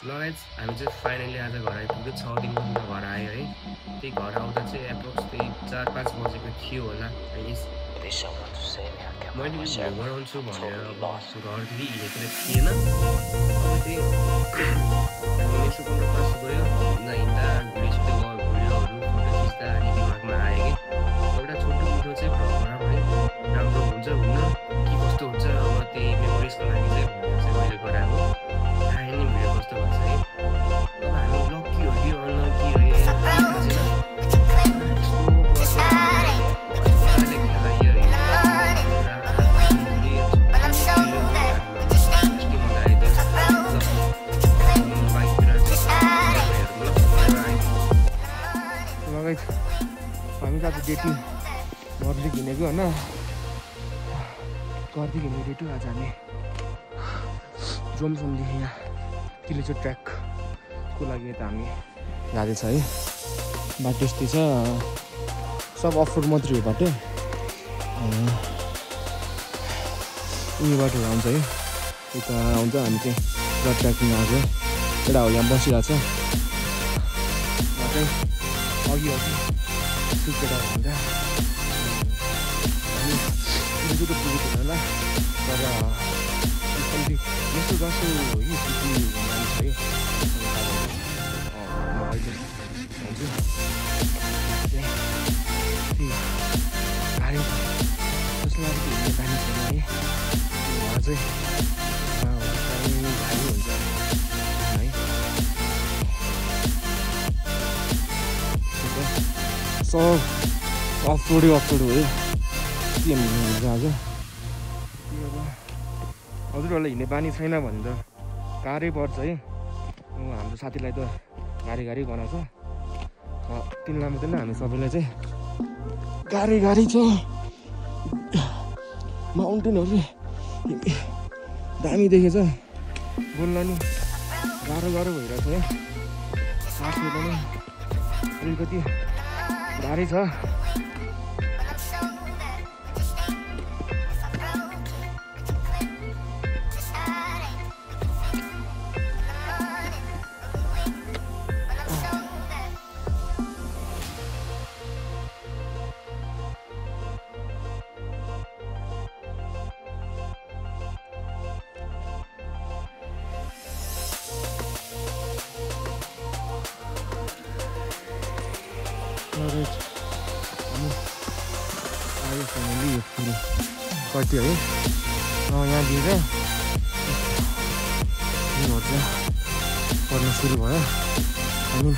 Guys हामी चाहिँ finally आज घर आइपुग्यो 6 दिनको कुरा घर आयो है त्यही घर आउँदा चाहिँ एप्रोक्स त्यही 4-5 बजेको थियो होला मैले भिडियो बनाउँछु भनेर घरदेखि हिँडेको थिएन अब त्यही मेसो गर्न पास गयो हिँड्दा भिडियोसिडियो भिडियोहरू फोटो खिच्दा अनि दिमागमा आयो कि एउटा छोटो भिडियो चाहिँ भ्लगमा है राम्रो हुन्छ हुन्न के कस्तो हुन्छ अब त्यही मेमोरिजको लागि चाहिँ मैले गराएको आयो नि भिडियो कस्तो भन्छ है अब हामी लक्की हो कि अनलक्की हो हामी त आज डेटी घरदेखि हिँडेको होइन घरदेखि हिँडेको डेटो आज हामी जोमसोमदेखि यहाँ तिलेचो ट्र्याकको लागि त हामी जाँदैछ है बाटो यस्तै छ सब अफ रोड मात्रै हो बाटो उयो बाटोहरू आउँछ है यता आउँछ हामी चाहिँ रड ट्र्याकिङ आएको एउटा हो यहाँ बसिरहेको छ अघि सुकेटा हुँदा हामी पुगेको होला तर यसो जसो यो सिटी मान्छ है म अहिले भन्छु गाडी जसको लागि हिँड्ने बानी छैन है उहाँ चाहिँ गाडी हुन्छ है सब अफरोड हो है के हुन्छ आज हजुरहरूलाई हिँड्ने बानी छैन भने त गाह्रै पर्छ है हाम्रो साथीलाई त गाडी गनाएको छ तिनलाई मात्रै हामी सबैलाई चाहिँ गाडी छ माउन्टेनहरू दामी देखेछ बोल्न नि गाह्रो भइरहेको छ है साथी पनि अलिकति गाह्रै छ फ्यामिली कति है यहाँ दिएर उनीहरू चाहिँ पढ्न सुरु भयो अनि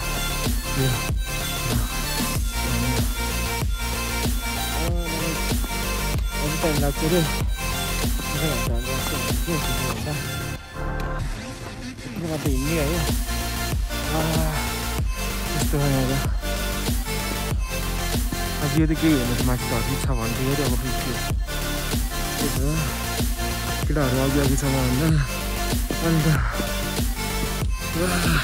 अझै टाइम लाग्छ अरे बाटो हिँड्ने है त्यस्तो भयो आज यो त केही होइन माथि धर्ती छ भने चाहिँ अब केटाहरू अघि छ भन्दा अन्त गरायो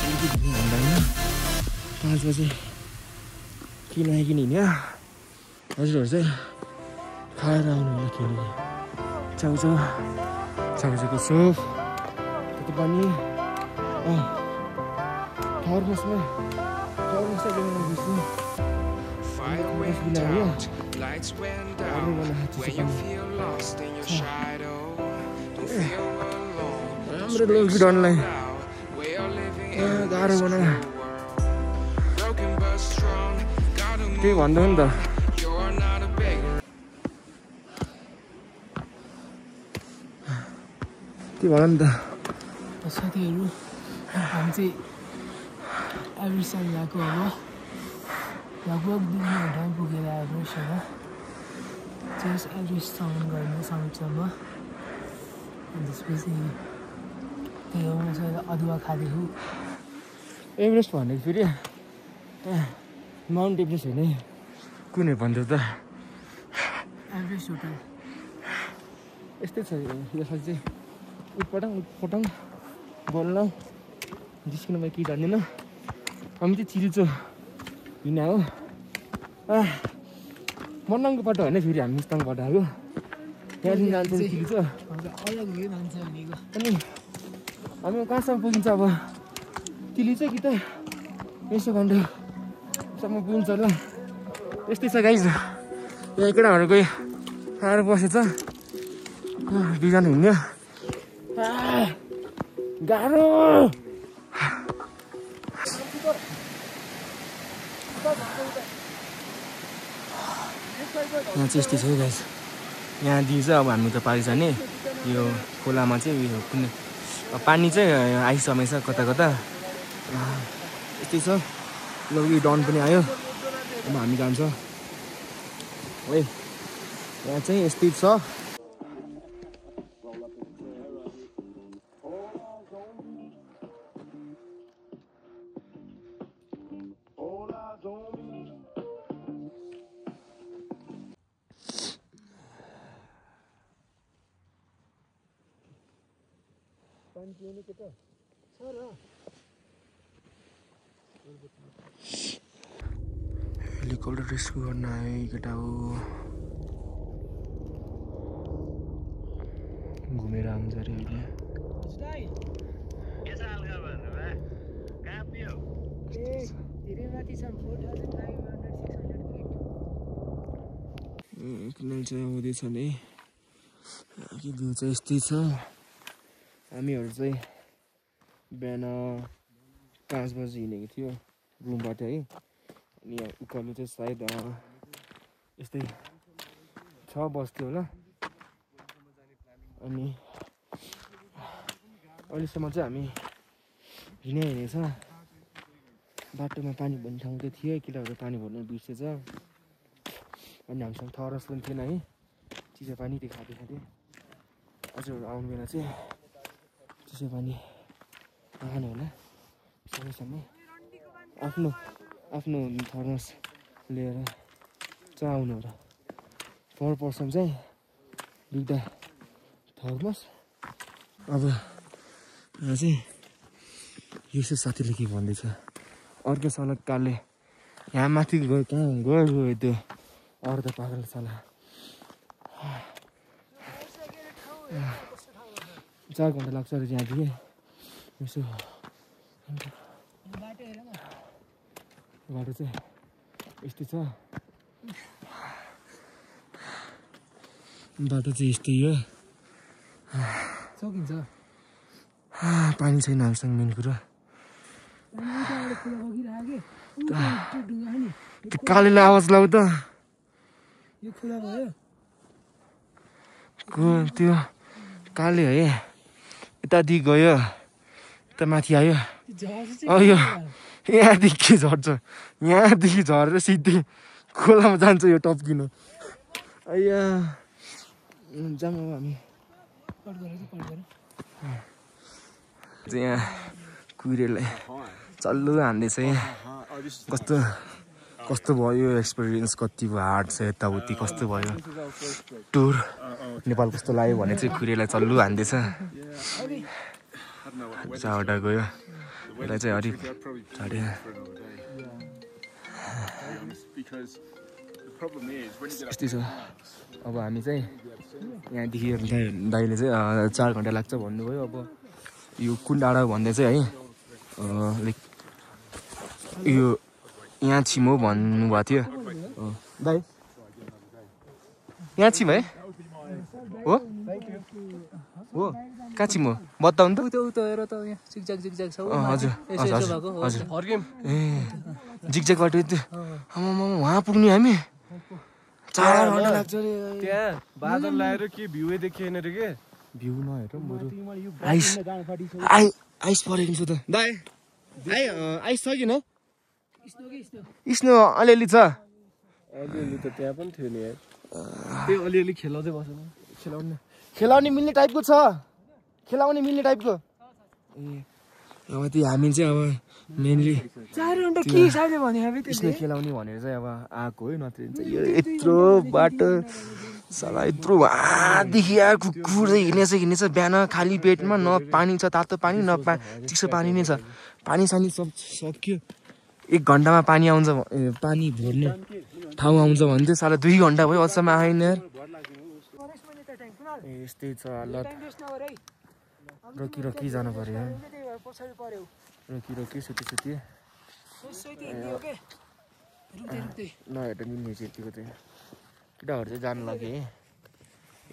अलिकति भन्दा होइन 5 बजे किन हिँड्यो हजुरहरू चाहिँ खाएर आउनु होला किनकि चाउचाउको सुप त्यो पनि ठहर बस्नु Lights went down when you feel lost in your shadow. Don't feel alone. We are living in this world. Broken but strong. Gotta move on. You're not a beggar. के भन नि त साथीहरू हामी चाहिँ एभरेजसम्म गएको अब लगभग 2 घन्टामा पुगेर आएको छैन जस्ट एभरेजसम्म गर्ने समिटसम्म अनि त्यसपछि त्यही हो मैले अदुवा खाँदैछु एभरेस्ट भनेको फेरि माउन्ट एभरेस्ट होइन कुन हो भन्छ त एभरेस्ट होटल यस्तै छ यसलाई चाहिँ उटपटाङ बोल्न जिस्किन म केही जान्दिनँ हामी चाहिँ चिल्चो हिँड्या हो मनाङको बाटो होइन फेरि हामी मुस्ताङबाट आएको त्यहाँदेखि जान्छ नि तिली चाहिँ अलग भ्यू मान्छ भनेको अनि हामी कहाँसम्म पुगिन्छ अब तिली चाहिँ कि त यसो घन्टासम्म पुगिन्छ ल यस्तै छ गाइज यहाँ केटाहरू कोही आएर बसेछ दुईजना हिँड्यो गाह्रो यहाँ चाहिँ यस्तै छ है गाइज यहाँदेखि चाहिँ अब हामी त पारि जाने यो खोलामा चाहिँ उयो कुनै पानी चाहिँ आइसमेछ कता कता यस्तै छ ल यो डन पनि आयो अब हामी जान्छ है यहाँ चाहिँ यस्तै छ हेलिकप्टर रेस्क्यु गर्न आयो केटा हो घुमेर आउँछ अरे अहिले किनल चाहिँ आउँदैछ नि कि भ्यू चाहिँ यस्तै छ हामीहरू चाहिँ बिहान 5 बजी हिँडेको थियो रुमबाट है अनि यहाँ उकालो चाहिँ सायद यस्तै 6 बज्थ्यो होला अनि अहिलेसम्म चाहिँ हामी हिँडेछ बाटोमा पानी भर्ने ठाउँ चाहिँ थियो केटाहरू पानी भर्नु बिर्सेछ अनि हामीसँग थरस पनि थिएन है चिसो पानी त्यो खाँदै हजुरहरू आउनु बेला चाहिँ चिसो पानी नखानु होला समयसम्म आफ्नो आफ्नो थर्मस लिएर चाहिँ आउनु होला पर पर्सन चाहिँ 2टा थर्मस अब यहाँ चाहिँ यसो साथीले के भन्दैछ अर्को साला काले यहाँ माथि गयो कहाँ गयो त्यो अर्को पागल साला 4 घन्टा लाग्छ अरे त्यहाँदेखि यसो बाटो चाहिँ यस्तै छ बाटो चाहिँ यस्तै हो सकिन्छ पानी छैन हामीसँग मेन कुरा त्यो कालीले आवाज लाउ त यो खुला भयो त्यो काले है यतादेखि गयो यता माथि आयो यो यहाँदेखि झर्छ यहाँदेखि झरेर सिधै खोलामा जान्छ यो टप्किनु अಯ್या जाम अब हामी यहाँ कुहिरेलाई चल्लो हान्दैछ यहाँ कस्तो कस्तो भयो एक्सपिरियन्स कति भयो हार्ड छ यताउति कस्तो भयो टुर नेपाल कस्तो लाग्यो भने चाहिँ कुहिरेलाई चल्लो हान्दैछ चारवटा गयो यसलाई चाहिँ अलिक चढ्यो यस्तै छ अब हामी चाहिँ यहाँदेखि दाइले चाहिँ 4 घन्टा लाग्छ भन्नुभयो अब यो कुन डाँडा भन्दै चाहिँ है लाइक यो यहाँ छिम हो भन्नुभएको थियो दाइ यहाँ छिम है हो हो कहाँ छिम हो बताउनु त हजुर हजुर ए जिगज्यागबाट वहाँ पुग्ने हामी 4 घन्टा लाग्छ त्यहाँ बादल लाएर के भ्यू देखिएन रे के भ्यू नहेर बरु आइस परेको छ त दाइ आइस छ कि न स्नो अलिअलि छ अलिअलि त त्यहाँ पनि थियो नि यार त्यो अलिअलि खेलाउँदै बस्नु खेलाउने मिल्ने टाइपको छ खेलाउने मिल्ने टाइपको ए अब त्यो हामी चाहिँ अब मेनली 4 घन्टा के हिसाबले भने अब त्यसले खेलाउने भनेर चाहिँ अब आएको है नत्र चाहिँ यो यत्रो बाटो साला यत्रो वहाँदेखि आएर कुकुर चाहिँ हिँड्नेछ बिहान खाली पेटमा न पानी छ तातो पानी न चिसो पानी नै छ पानी सानी सब सक्यो 1 घन्टामा पानी आउँछ पानी भर्ने ठाउँ आउँछ भने चाहिँ साला 2 घन्टा भयो अझसम्म आएन यार यस्तै छ हालत टाइम वेस्ट नगर है रोकी जानु पर्यो त्यही भएर पछाडि पर्यो रोकी सुती सोति हिँड्यो के रुक्दै नहेर नि यतिको चाहिँ केटाहरू चाहिँ जानु लाग्यो है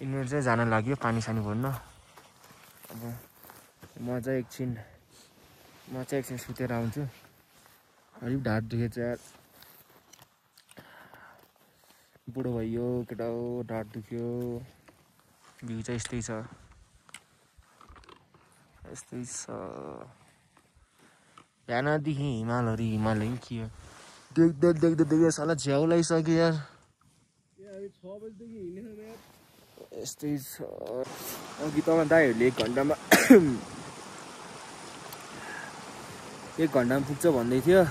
यिनीहरू चाहिँ जान लाग्यो पानी सानी भर्न अब म चाहिँ एकछिन सुतेर आउँछु अलिक ढाड दुखेछ यार बुढो भयो केटा हो ढाड दुख्यो भ्यू चाहिँ यस्तै छ बिहानदेखि हिमालहरू के हो देख्दै साला झ्याउ लगाइसक्यो यार यस्तै छ अघि त दाइहरूले 1 घन्टामा 1 घन्टामा पुग्छ भन्दै थियो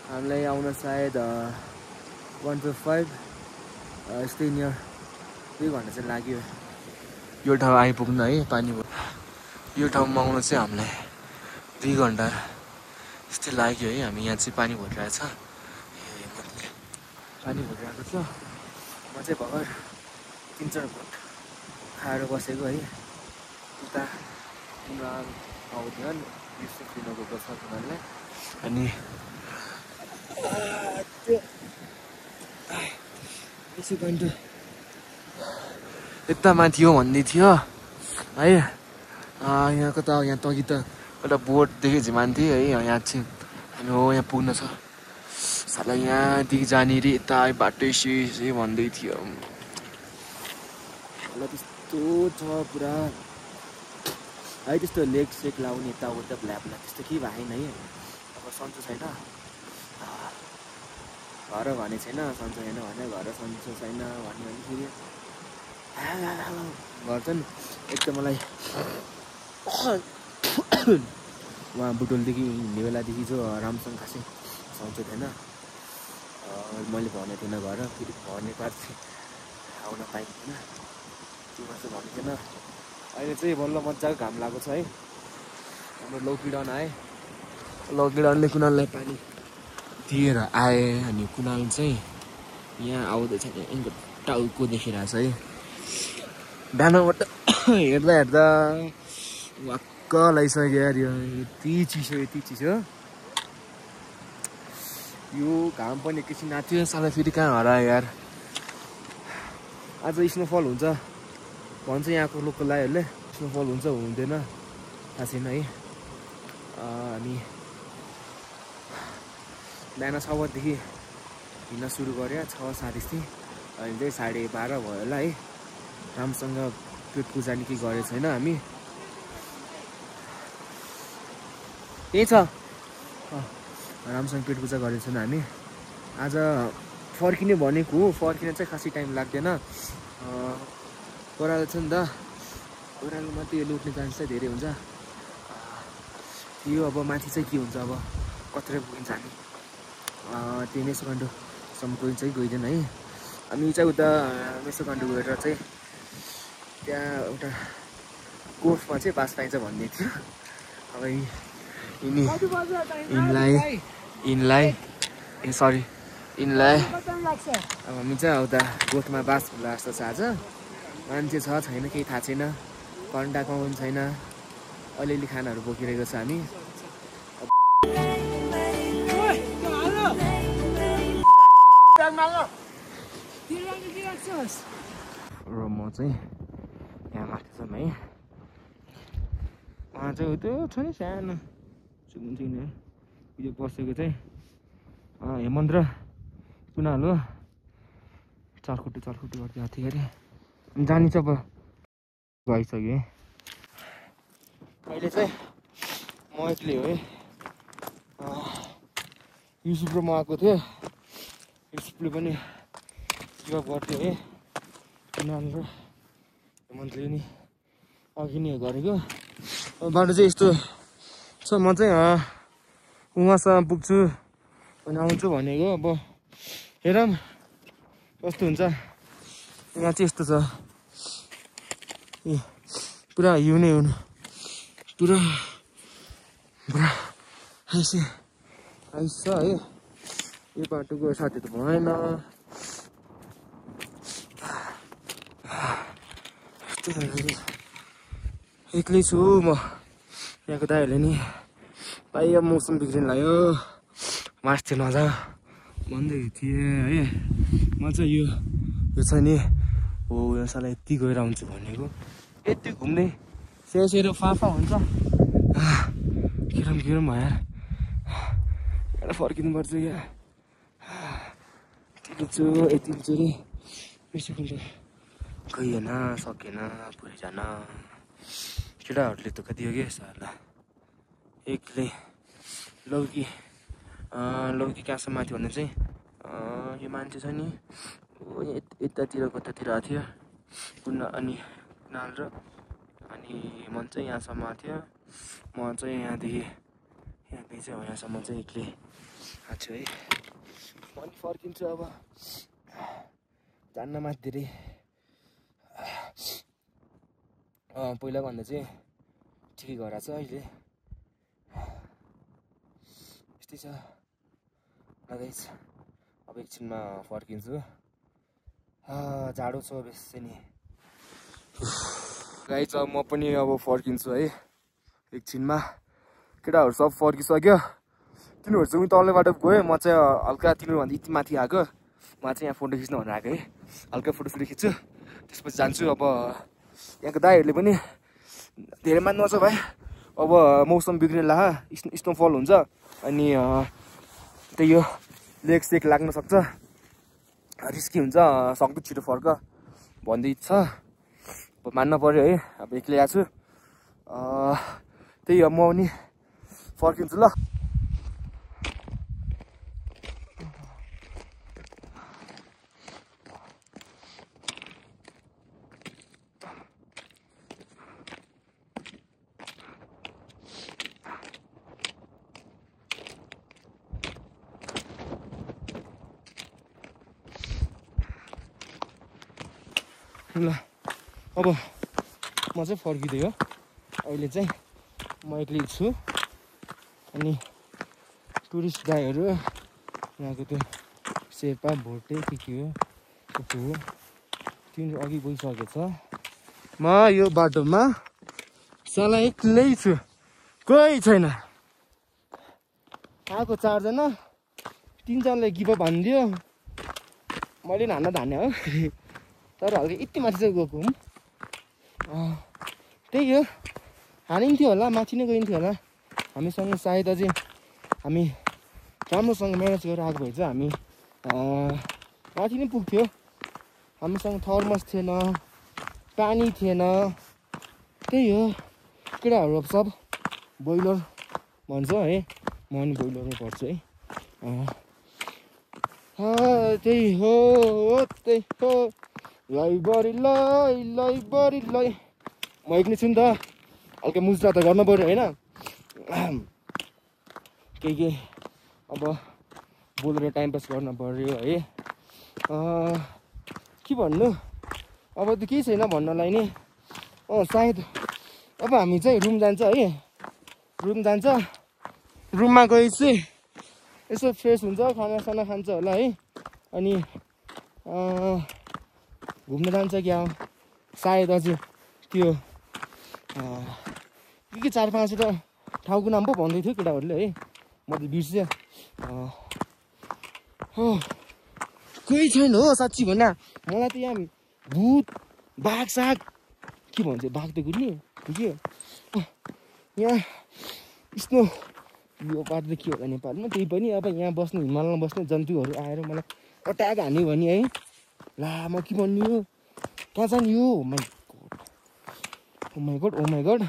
हामीलाई आउन सायद 1.5 यस्तै नियर 2 घन्टा चाहिँ लाग्यो यो ठाउँ आइपुग्न है पानी यो ठाउँमा आउन चाहिँ हामीलाई 2 घन्टा यस्तै लाग्यो है हामी यहाँ चाहिँ पानी भरिरहेछ पानी भरिरहेको छ म चाहिँ भर्खर 3-4 घन्टा खाएर बसेको है उता इमरान आउँदैन युसुफ लिन गएको छ उनीहरूलाई अनि यसो घन्टा यता माथि हो भन्दै थियो है यहाँको त यहाँ तगि त एउटा बोट देखेपछि मान्थे है यहाँ चाहिँ हामी हो यहाँ पुग्न छ साला यहाँदेखि जानेरी यता बाटो यसो भन्दै थियो त्यस्तो छ पुरा है त्यस्तो लेक सेक लाउने यताउता भ्ल्याप्ला त्यस्तो केही भएन है अब सन्चो छैन घर भने छैन सन्चो छैन भने घर सन्चो छैन भनेखेरि घर चाहिँ एक त मलाई उहाँ बुटोलदेखि हिँड्ने बेलादेखि जो राम्रोसँग खासै सन्चो थिएन मैले भनेको थिएन घर फेरि भन्ने पार्ट आउन पाइँदैन त्योमा चाहिँ भनेको थिएन अहिले चाहिँ बल्ल मजाको घाम लागेको छ है हाम्रो लौकिडन आए लौकिडनले कुनाललाई पानी दिएर आए अनि कुनाल चाहिँ यहाँ आउँदैछ यहाँको टाउको देखिरहेछ है बिहानबाट हेर्दा वाक्क लगाइसक्यो यार यो यति चिसो यो घाम पनि एकैछिन नाच्यो साला फेरि कहाँ हरायो यार आज स्नोफल हुन्छ भन्छ यहाँको लोकल दाइहरूले स्नोफल हुन्छ हुँदैन थाहा छैन है हामी बिहान 6 बजीदेखि हिँड्न सुरु गऱ्यो 6:30 अहिले चाहिँ 12:30 भयो होला है राम्रोसँग पेट पूजा नि केही गरेको छैन हामी त्यही छ राम्रोसँग पेट पूजा गरेको छैन हामी आज फर्किने भनेको फर्किन चाहिँ खासै टाइम लाग्दैन ओह्रालो छ नि त ओह्रालो मात्रै लुट्ने चान्स चाहिँ धेरै हुन्छ यो अब माथि चाहिँ के हुन्छ अब कत्रै पुगिन्छ हामी त्यो मेसोकाण्डोसम्म गइन्छ कि गइँदैन है हामी चाहिँ उता मेसोकाण्डो गएर चाहिँ त्यहाँ एउटा कोर्समा चाहिँ बास पाइन्छ भन्ने थियो अब यिनलाई अब हामी चाहिँ उता गोठमा बास खुला जस्तो छ आज मान्छे छ छैन केही थाहा छैन कन्ट्याक्टमा पनि छैन अलिअलि खानाहरू बोकिरहेको छ हामी र म चाहिँ यहाँ माथि छौँ है उहाँ चाहिँ त्यो छ नि सानो सुन्दिनँ यो बसेको चाहिँ हेमन्त र कुनाल हो चर्खुट्टी गर्दै हाथी गरे जानी चाहिँ अब गइसक्यो है अहिले चाहिँ म एक्लै हो है युसुफ र म आएको थियो युसुफले पनि सेवा गर्थ्यो है कुनाल र हेमन्तले नि अघि नै गरेको बाटो चाहिँ यस्तो छ म चाहिँ उहाँसँग पुग्छु अनि आउँछु भनेको अब हेरौँ कस्तो हुन्छ यहाँ चाहिँ यस्तो छ पुरा हिउँ नै हुनु पुरा आइस है यो बाटोको साथी त भएन एक्लै छु म यहाँको दाइहरूले नि भाइ अब मौसम बिग्रिन लाग्यो मास्थे नजा भन्दै थिएँ है म चाहिँ यो छ नि हो यो साला यति गएर आउँछु भनेको यति घुम्दै सेरो फाफा हुन्छ किरम भयो यार फर्किनुपर्छ क्या यति रे बिर्सिन्छ गइएन सकेन पुरै जान केटाहरूले त कति हो क्या साला एक्लै लौकी कहाँसम्म माथि भन्ने चाहिँ यो मान्छे छ नि यतातिर कतातिर आएको थियो अनि कुनाल र अनि मन चाहिँ यहाँसम्म आएको थियो म चाहिँ यहाँदेखि चाहिँ यहाँसम्म चाहिँ एक्लै आएको छु है म पनि फर्किन्छु अब जान्न माथि धेरै पहिला भन्दा चाहिँ ठिकै गराएको छ अहिले यस्तै छ गाइस अब एकछिनमा फर्किन्छु जाडो छ बेसी नि गाइस अब म पनि अब फर्किन्छु है एकछिनमा केटाहरू सब फर्किसक्यो तिनीहरू चाहिँ तल्लो बाटो गयो म चाहिँ हल्का तिनीहरूभन्दा यति माथि आएको म चाहिँ यहाँ फोटो खिच्न भनेर आएको है हल्का फोटो खिच्छु त्यसपछि जान्छु अब यहाँको दाइहरूले पनि धेरै मान्नु छ भाइ अब मौसम बिग्रिन लाग्यो स्नोफल हुन्छ अनि त्यही यो लेग सेक लाग्न सक्छ रिस्की हुन्छ सक्दो छिटो फर्क भन्दै छ अब मान्न पर्यो है अब एक्लै आएको छु त्यही हो म पनि फर्किन्छु ल ल अब म चाहिँ फर्किँदै हो अहिले चाहिँ म एक्लै छु अनि टुरिस्ट गाईहरू यहाँको त्यो शेर्पा भोटे के हो त्यो हो तिनीहरू अघि गइसकेको छ म यो बाटोमा साला एक्लै छु कोही छैन आएको 4 जना 3 जनाले गिभअप हानिदियो मैले पनि हान्न धाने हो तर हल्का यति माथि चाहिँ गएको हुँ त्यही हो हानिन्थ्यो होला माथि नै गइन्थ्यो होला हामीसँग सायद अझै हामी राम्रोसँग म्यानेज गरेर आएको भए चाहिँ हामी माथि नै पुग्थ्यो हामीसँग थर्मस थिएन पानी थिएन त्यही हो केटाहरू सब बोइलर भन्छ है म पनि बोइलरमै पढ्छु है त्यही हो त्यही हो लैबरी लै म एक्लै छु नि त हल्का मुस्ता त गर्न पऱ्यो होइन के अब बोलेर टाइम पास गर्न पऱ्यो है के भन्नु अब त केही छैन भन्नलाई नि सायद अब हामी चाहिँ रुम जान्छ है रुम जान्छ रुममा गएपछि यसो फ्रेस हुन्छ खानासाना खान्छ होला है अनि घुम्न जान्छ क्या सायद अझै त्यो के 4-5 वटा ठाउँको नाम पो भन्दै थियो केटाहरूले है म त बिर्सेँ कोही छैन हो साँच्ची भन्दा मलाई त यहाँ भूत बाघ साग के भन्छ बाघ त गुड्ने के यहाँ यस्तो यो पार्ट के होला नेपालमा त्यही पनि अब यहाँ बस्ने हिमालयमा बस्ने जन्तुहरू आएर मलाई अट्याक हान्यो भने है ला म के भन्नु यो कहाँ जाने यो ओ माई गड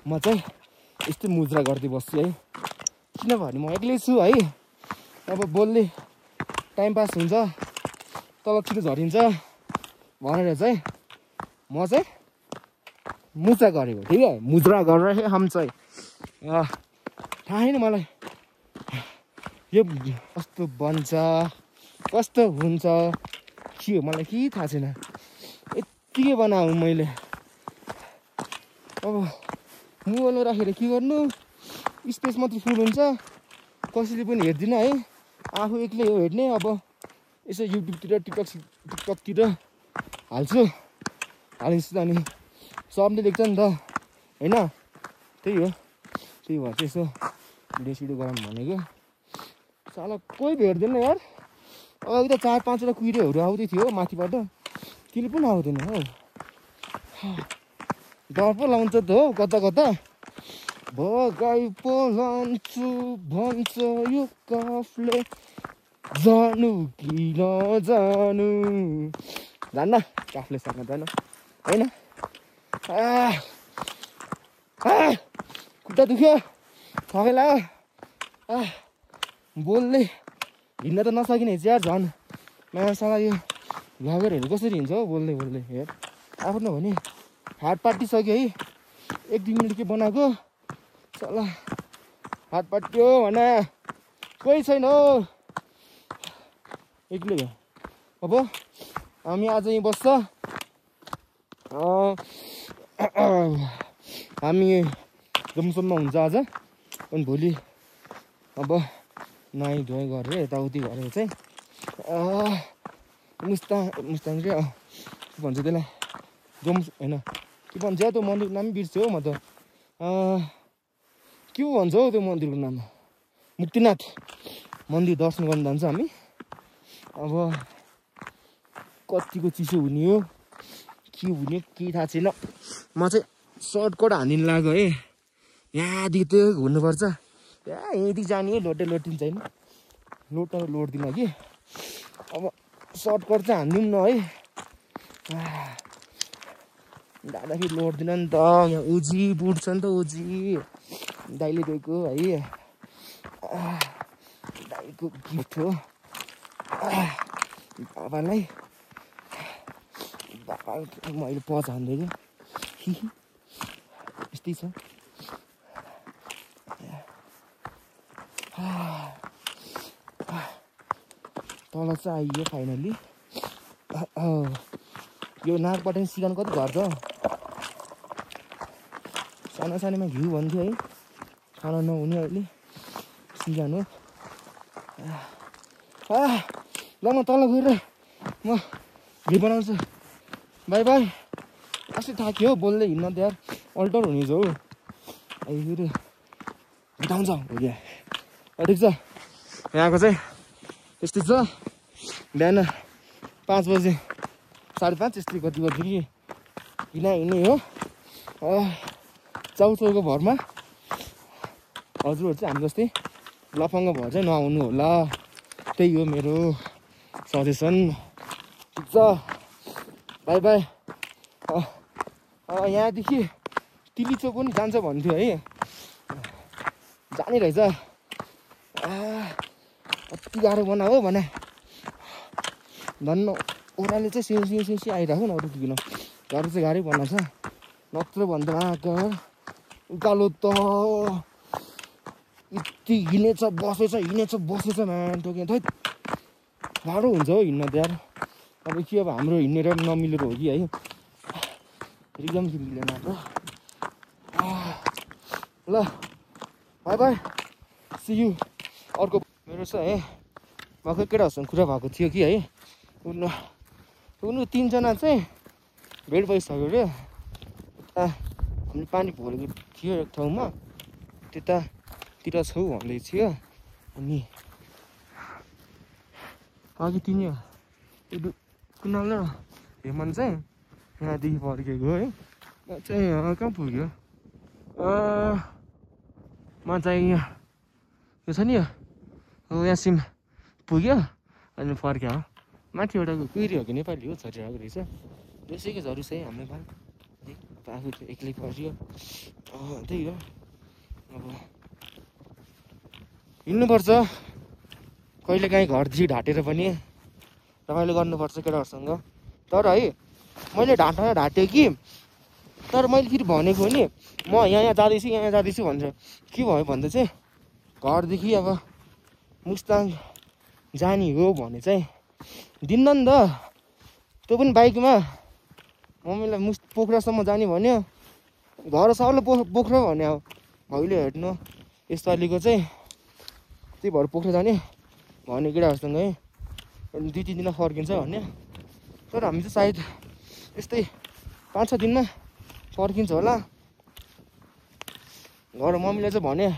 म चाहिँ यस्तै मुद्रा गर्दै बस्छु है किनभने म एक्लै छु है अब बोल्ने टाइम पास हुन्छ तल छिटो झरिन्छ भनेर चाहिँ म चाहिँ मुद्रा गरेको ठिक है मुद्रा गरेर हम चाहिँ थाहा छैन मलाई यो कस्तो बन्छ कस्तो हुन्छ के हो मलाई केही थाहा छैन यत्तिकै बनाऊ मैले अब मोबाइलमा राखेर के गर्नु स्पेस मात्रै फुल हुन्छ कसैले पनि हेर्दिनँ है आफू एक्लै हो हेर्ने अब यसो युट्युबतिर टिकटकतिर हालिदिन्छु अनि सबले देख्छ नि त होइन त्यही हो त्यही भएर चाहिँ यसो भिडियो सिडियो गरौँ भनेको साला कोही भेट्दैन यार अघि त 4-5वटा कुहिरोहरू आउँदै थियो माथिबाट तिनीले पनि आउँदैन हौ डर पो लाउँछ त हो कता कता भगाइ पो लान्छु भन्छ यो काफले जानु कि नजानु जान्न काफले सक्न जानु होइन खुट्टा दुख्यो थकै लाग्यो बोल्दै हिँड्न त नसकिने यार झन् मान्छेलाई यो भ्लगरहरू कसरी हिँड्छ हौ बोल्दै बोल्दै हेर आफ्नो भने हात पाटिसक्यो है 1-2 मिनट के बनाएको चला हात पाट्यो भने कोही छैन हौ एक्लै हो अब हामी आज यहीँ बस्छ हामी जमसम्म हुन्छ आज अनि भोलि अब नुहाइ धुवाइ गरेर यताउति गरेर चाहिँ मुस्ताङ चाहिँ के भन्छ त्यसलाई जम्स होइन के भन्छ त्यो मन्दिरको नाम बिर्स्यो हौ म त के भन्छ हौ त्यो मन्दिरको नाम मुक्तिनाथ मन्दिर दर्शन गर्न जान्छ हामी अब कतिको चिसो हुने हो के हुने केही थाहा छैन म चाहिँ सर्टकट हानिन लाग्यो है यहाँदेखि त्यो घुर्नुपर्छ यहीँदेखि जाने है लोटिन्छ होइन लोट्दिनँ कि अब सर्टकट चाहिँ हानिदिउँ न है जाँदाखेरि लोट्दिनँ नि त यहाँ उजी बुट छ नि त उजी दाइले दिएको है दाइको गिफ्ट हो बाबालाई बाबा मैले पचाउँदैको यस्तै छ तल चाहिँ आइयो फाइनली यो नाकबाट सिकाउनु कति घट्छ सानो सानोमा घिउ भन्थ्यो है खाना नहुने अहिले सिकाउनु ल म तल गएर म घिउ बनाउँछु बाई बाई अस्ति थाक्यो हौ बोल्दै हिँड्न त यार अल्टर हुनेछ हौ फेरि बिताउँछ हो क्या ठिक छ यहाँको चाहिँ यस्तै छ बिहान 5 बजे 5:30 यस्तै कति बजी कि हिँड्ने हो चाउचाउको भरमा हजुरहरू चाहिँ हामी जस्तै लफङ्ग भएर चाहिँ नआउनु होला त्यही हो मेरो सजेसन ठिक छ बाई बाई यहाँदेखि तिलीचोक पनि जान्छ भन्थ्यो है जाने रहेछ कति गाह्रो बनाऊ भने धन्न ओह्राले चाहिँ सिउसी आइरहेको न अरू किन गाह्रो चाहिँ गाह्रै बनाएको छ नत्र भन्दा उकालो त यति हिँडेछ बसेछ म्यान टोके थै गाह्रो हुन्छ हौ हिँड्न त यार अब के अब हाम्रो हिँडेर नमिलेर हो कि है एकदम के मिलेन ल बाई बाई सी यू अर्को मेरो छ है भर्खर केटाहरूसँग कुरा भएको थियो कि है उनीहरू 3 जना चाहिँ भेट भइसक्यो अरे हामीले पानी भरेको थियो एक ठाउँमा त्यतातिर छौ भन्दै थियो अनि अघि तिनी कुनाल र हेमन चाहिँ यहाँदेखि फर्केको है चाहिँ कहाँ पुग्यो म चाहिँ यो छ नि यहाँ सिम पुग्यो अनि फर्क्यो माथि एउटा कुहिरी हो कि नेपाली हो छरिरहेको रहेछ त्यसैको झरू चाहिँ हाम्रो नेपाल आफू चाहिँ एक्लै फर्क्यो त्यही हो अब हिँड्नुपर्छ कहिलेकाहीँ घरदेखि ढाँटेर पनि रमाइलो गर्नुपर्छ केटाहरूसँग तर है मैले ढाँटेँ कि तर मैले फेरि भनेको नि म यहाँ जाँदैछु भन्छ के भयो भन्दा चाहिँ घरदेखि अब मुस्ताङ जाने हो भने चाहिँ दिन्न नि त त्यो पनि बाइकमा मम्मीलाई पोखरासम्म जाने भन्यो घर सबैले पोखरा भन्यो अहिले हेर्नु यसपालिको चाहिँ त्यही भएर पोखरा जाने भन्ने केटाहरूसँग है 2-3 दिनमा फर्किन्छ भन्यो तर हामी चाहिँ सायद यस्तै 5-6 दिनमा फर्किन्छ होला। घर मम्मीले चाहिँ भने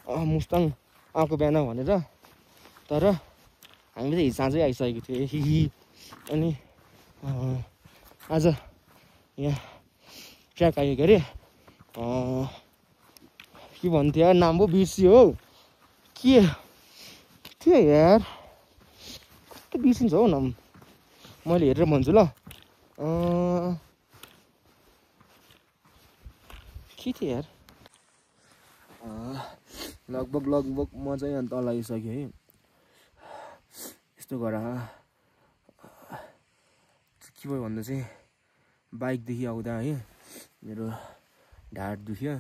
मुस्ताङ आएको बिहान भनेर, तर हामी चाहिँ हिजो आइसकेको थियो हिही। अनि आज यहाँ ट्र्याक आयो के अरे, के भन्थ्यो यार नाम पो बिर्सियो हौ, के थियो यार, कस्तो बिर्सिन्छ हौ नाम, मैले हेरेर भन्छु ल। के थियो यार, लगभग म चाहिँ यहाँ तल आइसकेँ है। यस्तो गर के भयो भन्दा चाहिँ बाइकदेखि आउँदा है मेरो ढाड दुख्यो।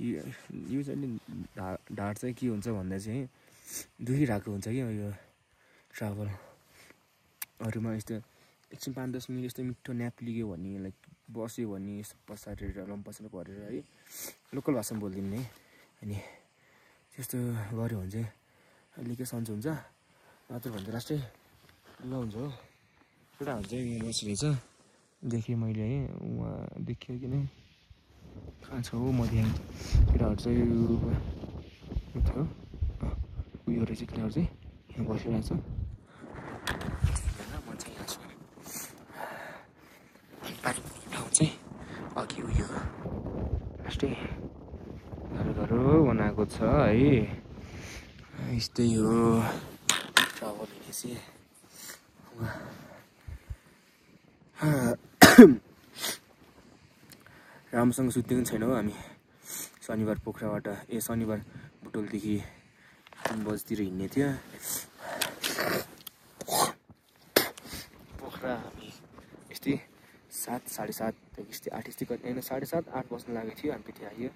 यो चाहिँ ढाड चाहिँ के हुन्छ भन्दा चाहिँ दुखिरहेको हुन्छ कि यो ट्राभलहरूमा। यस्तो एकछिन 5-10 मिनट यस्तो मिठो न्याप लिग्यो भने, लाइक बस्यो भने यस्तो पछारेर लम्पसर परेर है, लोकल भाषामा बोलिदिनु नि। अनि त्यस्तो गऱ्यो भने चाहिँ अलिक सन्चो हुन्छ, नत्र भने त लास्टै ल हुन्छ हो। केटाहरू चाहिँ यहाँ बसिरहेछ देखेँ मैले है, उहाँ देखियो कि नै कहाँ छ हो, म देखेँ। केटाहरू चाहिँ यो थियो उयो रहेछ, केटाहरू चाहिँ यहाँ बसिरहेछ। म चाहिँ यहाँ छु, ठाउँ चाहिँ अघि उयो लास्टै घर बनाएको छ है। यस्तै हो ट्राभल हिँडेपछि। राम्रोसँग सुत्दिएको छैन हो हामी। शनिबार पोखराबाट शनिबार बुटोलदेखि 3 बजीतिर हिँड्ने थियो पोखरा। हामी यस्तै 7, 7:30 यस्तै 8 यस्तै होइन 7:30, 8 बज्न लागेको थियो। हामी फेरि आयो,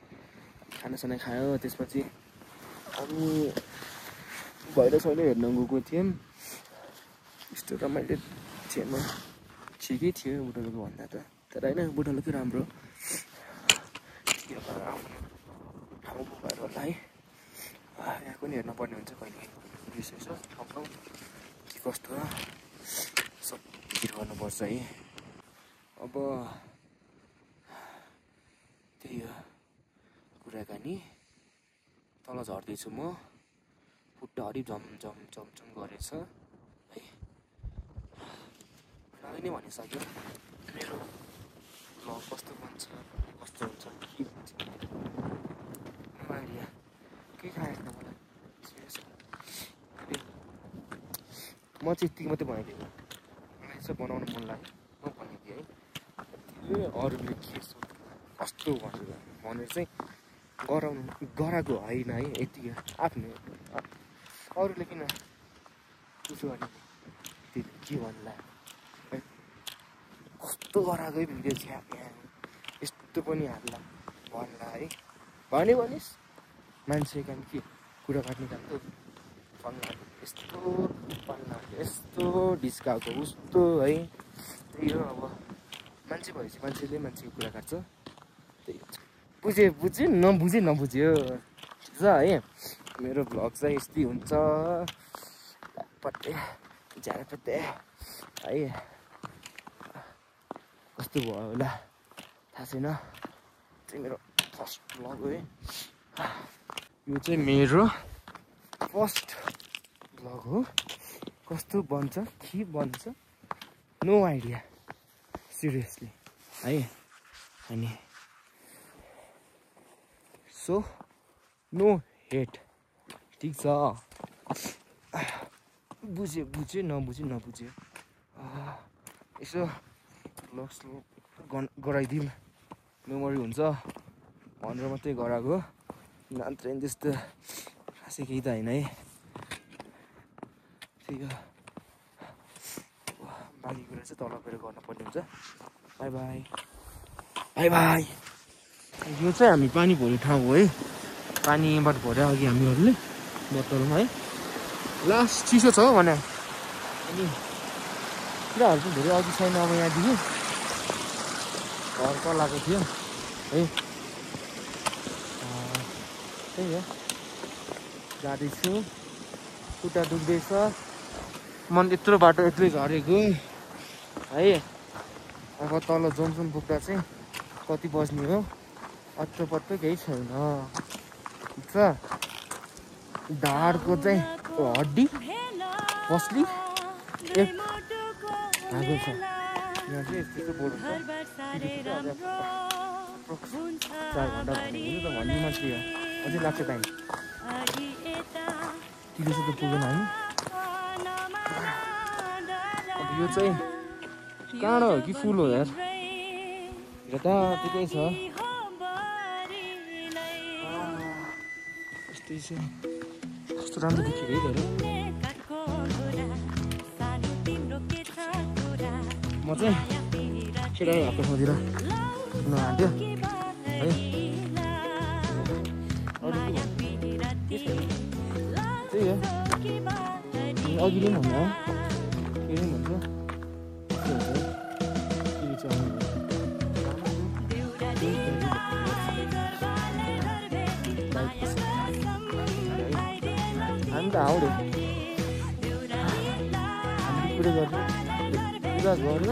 खानासाना खायो। त्यसपछि हामी भैरव छैन हेर्न गएको थियौँ। यस्तो रमाइलो थिएन, ठिकै थियो बुटोलको भन्दा त, तर होइन बुटोलकै राम्रो। ठाउँको भएर होला है, यहाँ पनि हेर्न पर्ने हुन्छ कहिले विशेष ठाउँ के कस्तो सब भिजिट गर्नुपर्छ है। अब त्यही हो कुराकानी। तल झर्दैछु म, खुट्टा हरिब झमझम गरेछ है। मलाई नै भनिसक्यो मेरो भ्लग कस्तो बन्छ, कस्तो हुन्छ, के भन्छ आइडिया केही थाहा छैन मलाई। म चाहिँ यतिको मात्रै बनाइदिएँ, मलाई चाहिँ बनाउनु मन लाग्यो म भनिदिएँ है। अरूले के कस्तो भनेर चाहिँ गराएको होइन है, यतिकै आफ्नो। अरूले किन उसो गर्ने, त्यसले के भन्ला है, कस्तो गराएकै भिडियो चाहिँ यस्तो पनि हाल्ला भन्ला है। भन्यो भनिस् मान्छे काम के कुरा काट्ने काम त भन्ला, यस्तो भन्ला, यस्तो ढिस्काएको उस्तो है। त्यही हो अब मान्छे भएपछि मान्छेले मान्छेको कुरा काट्छ। त्यही बुझ्यो नबुझ्यो छ है। मेरो भ्लग चाहिँ यस्तै हुन्छ, पट्टे झ्यारपट्टे है। कस्तो भयो होला थाहा छैन, चाहिँ मेरो फर्स्ट भ्लग हो है। यो चाहिँ मेरो फर्स्ट भ्लग हो। कस्तो बन्छ के बन्छ नो आइडिया सिरियसली है। अनि सो नो हेट, ठिक छ। बुझ्यो नबुझ्यो यसो भ्लग्स गराइदिउँ, मेमोरी हुन्छ भनेर मात्रै गराएको, नत्र त्यस्तो खासै केही त होइन है। त्यही हो, बाँकी कुरा चाहिँ तल गएर गर्नुपर्ने हुन्छ। By by. यो चाहिँ हामी पानी भर्ने ठाउँ हो है। पानीबाट भर्यो अघि हामीहरूले बोतलमा है। लास्ट चिसो छ भने अनि कुराहरू चाहिँ धेरै अघि छैन। अब यहाँदेखि घर चलाएको थियो है। त्यही हो, जाँदैछु, खुट्टा दुख्दैछ, मन यत्रो बाटो एक्लै झरेको है। अब तल जोमसोम पुग्दा चाहिँ कति बज्ने हो अत्तो केही छैन ठिक छ ढाडको चाहिँ हड्डी पस्ली एक भागो छ यहाँ चाहिँ यस्तो चाहिँ बोर्ड हुन्छ 4 घन्टा भन्ने त भन्ने मान्छे हो अझै लाग्छ टाइम तिमीसँग त पुगेन हामी अब यो चाहिँ काँडो हो कि फुल हो यार यतातिकै छ यस्तै छ कस्तो राम्रो देखियो है धेरै म चाहिँ केटाको हातको ठाउँतिर हुन आँट्यो है अरू के त्यही हो अघिले पनि भन्नु हो के पनि भन्छ हामी त हाउडे हामी पुरै गर्छौँ पुरा गरेर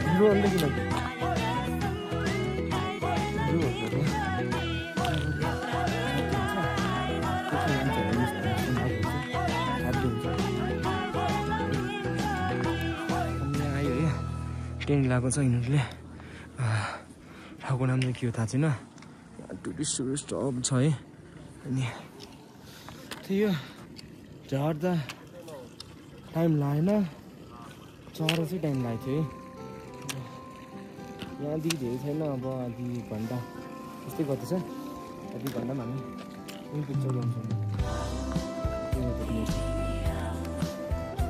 ढिलो अन्त किन आयो है टेन्ट लगाएको छ यिनीहरूले ठाउँको नाम चाहिँ के हो थाहा छैन टुरिस्ट हब छ है अनि त्यही हो झर्दा टाइम लागेन चढ्दा चाहिँ टाइम लागेको थियो है यहाँदेखि धेरै छैन अब आधी घन्टा त्यस्तै गर्दैछ आधी घन्टा पनि हामी पिक्चर गर्छौँ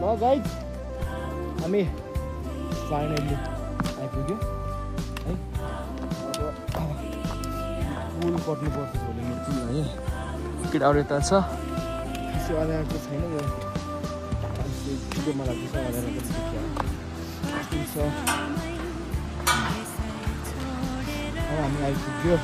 ल गाइज हामी फाइनली आइपुग्यो है अब पुल कट्नुपर्छ भोलि मुर्ति है केटाहरू यता छ त्यसो आएको छैन यो छिटो मलाई त्यसो आएको छ अब हामी आइपुग्यो